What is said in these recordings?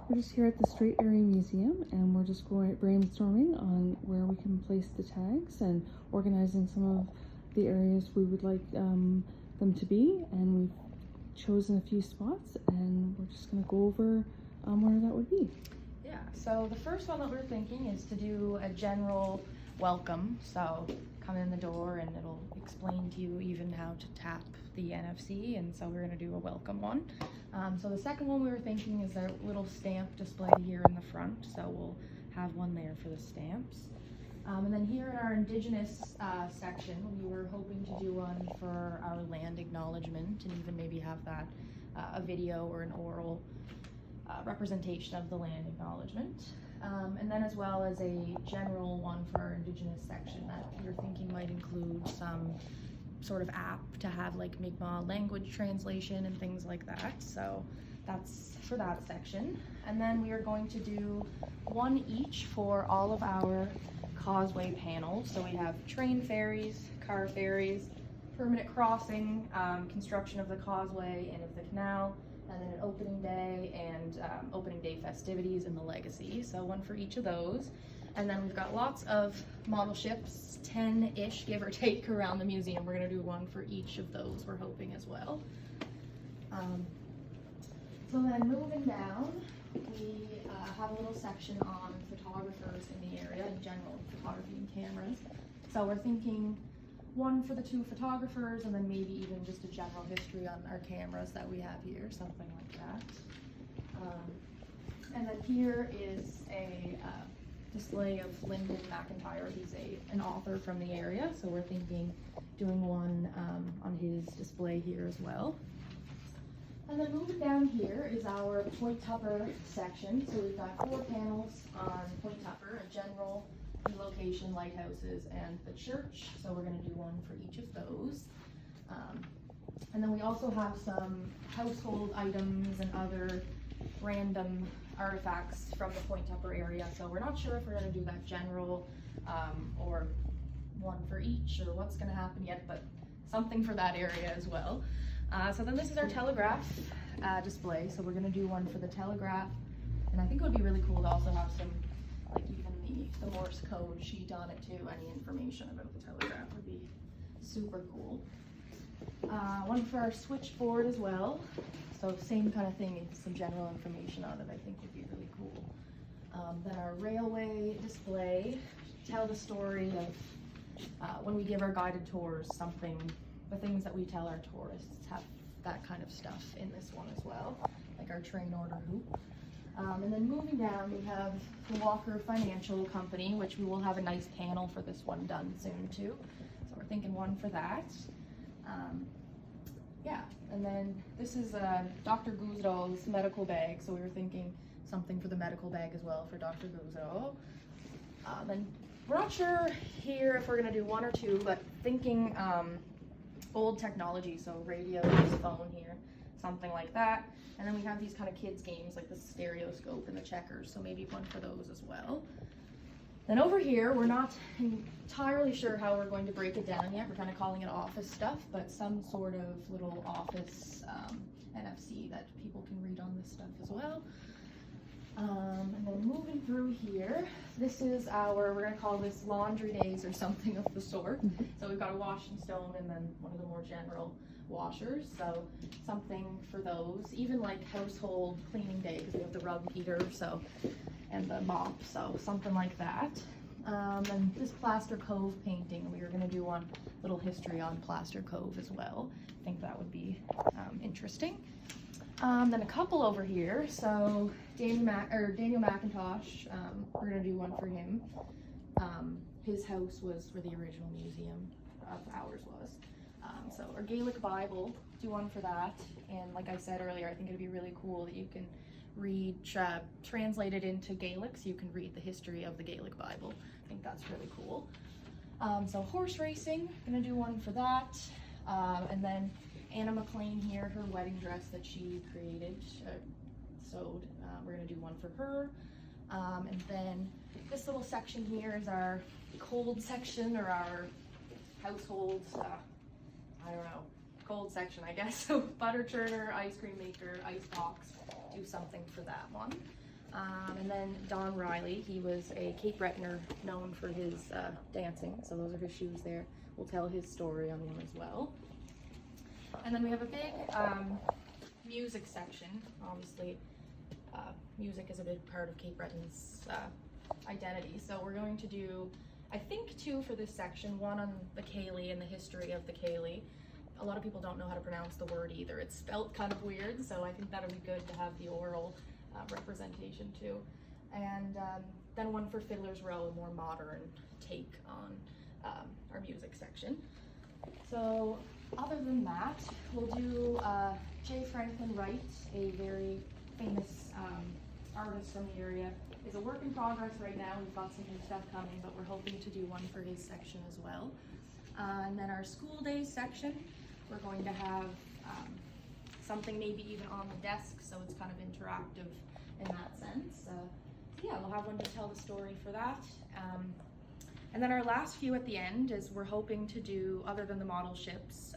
We're just here at the Strait Area Museum, and we're just brainstorming on where we can place the tags and organizing some of the areas we would like them to be. And we've chosen a few spots, and we're just going to go over where that would be. Yeah, so the first one that we're thinking is to do a general welcome. So come in the door and it'll explain to you even how to tap the NFC, and so we're going to do a welcome one. So the second one we were thinking is a little stamp display here in the front, so we'll have one there for the stamps. And then here in our Indigenous section, we were hoping to do one for our land acknowledgement, and even maybe have that a video or an oral representation of the land acknowledgement. And then as well as a general one for our Indigenous section that you're thinking might include some sort of app to have like Mi'kmaq language translation and things like that. So that's for that section. And then we are going to do one each for all of our causeway panels. So we have train ferries, car ferries, permanent crossing, construction of the causeway and of the canal, and then an opening day and opening day festivities in the legacy. So one for each of those. And then we've got lots of model ships, 10-ish, give or take, around the museum. We're gonna do one for each of those, we're hoping as well. So then moving down, we have a little section on photographers in the area, in general photography and cameras. So we're thinking one for the two photographers, and then maybe even just a general history on our cameras that we have here, something like that. And then here is a display of Lyndon McIntyre. He's an author from the area, so we're thinking doing one on his display here as well. And then moving down here is our Point Tupper section. So we've got 4 panels on Point Tupper, a general, relocation, lighthouses, and the church. So we're going to do one for each of those. And then we also have some household items and other random artifacts from the Point Tupper area. So we're not sure if we're going to do that general or one for each or what's going to happen yet, but something for that area as well. So then this is our telegraph display. So we're going to do one for the telegraph, and I think it would be really cool to also have some, like even the Morse code sheet on it too. Any information about the telegraph would be super cool. One for our switchboard as well. So same kind of thing, some general information on it I think would be really cool. Then our railway display, tell the story of when we give our guided tours, the things that we tell our tourists, have that kind of stuff in this one as well, like our train order hoop. And then moving down, we have the Walker Financial Company, which we will have a nice panel for this one done soon too. So we're thinking one for that. Yeah, and then this is Dr. Guzdo's medical bag, so we were thinking something for the medical bag as well for Dr. Guzdo. Then we're not sure here if we're gonna do one or two, but thinking old technology, so radios, phone here, something like that. And then we have these kind of kids games like the stereoscope and the checkers, so maybe one for those as well. Then over here, we're not entirely sure how we're going to break it down yet. We're kind of calling it office stuff, but some sort of little office NFC that people can read on this stuff as well. And then moving through here, this is we're going to call this laundry days or something of the sort. So we've got a wash and stone and then one of the more general washers. So something for those, even like household cleaning day, because we have the rug heater, so, and the mop, so something like that. And this Plaster Cove painting, we were going to do one little history on Plaster Cove as well. I think that would be interesting. Then a couple over here, so Daniel McIntosh, we're going to do one for him. His house was where the original museum of ours was. So our Gaelic Bible, do one for that. And like I said earlier, I think it'd be really cool that you can read, translate it into Gaelic, so you can read the history of the Gaelic Bible. I think that's really cool. So horse racing, gonna do one for that. And then Anna McLean here, her wedding dress that she created, sewed, we're gonna do one for her. And then this little section here is our cold section, or our household, I don't know, cold section, I guess. So butter churner, ice cream maker, ice box, do something for that one. And then Don Riley, he was a Cape Bretoner known for his dancing, so those are his shoes there. We'll tell his story on them as well. And then we have a big music section. Obviously, music is a big part of Cape Breton's identity, so we're going to do, I think, 2 for this section, one on the Ceilidh and the history of the Ceilidh. A lot of people don't know how to pronounce the word either. It's spelt kind of weird, so I think that'll be good to have the oral representation too. And then one for Fiddler's Row, a more modern take on our music section. So other than that, we'll do J. Franklin Wright, a very famous artist from the area. Is a work in progress right now. We've got some new stuff coming, but we're hoping to do one for his section as well. And then our school days section, we're going to have something maybe even on the desk, so it's kind of interactive in that sense. So yeah, we'll have one to tell the story for that. And then our last few at the end is we're hoping to do, other than the model ships,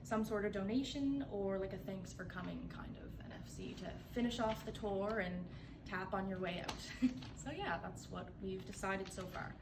some sort of donation or like a thanks for coming kind of NFC to finish off the tour and tap on your way out. So yeah, that's what we've decided so far.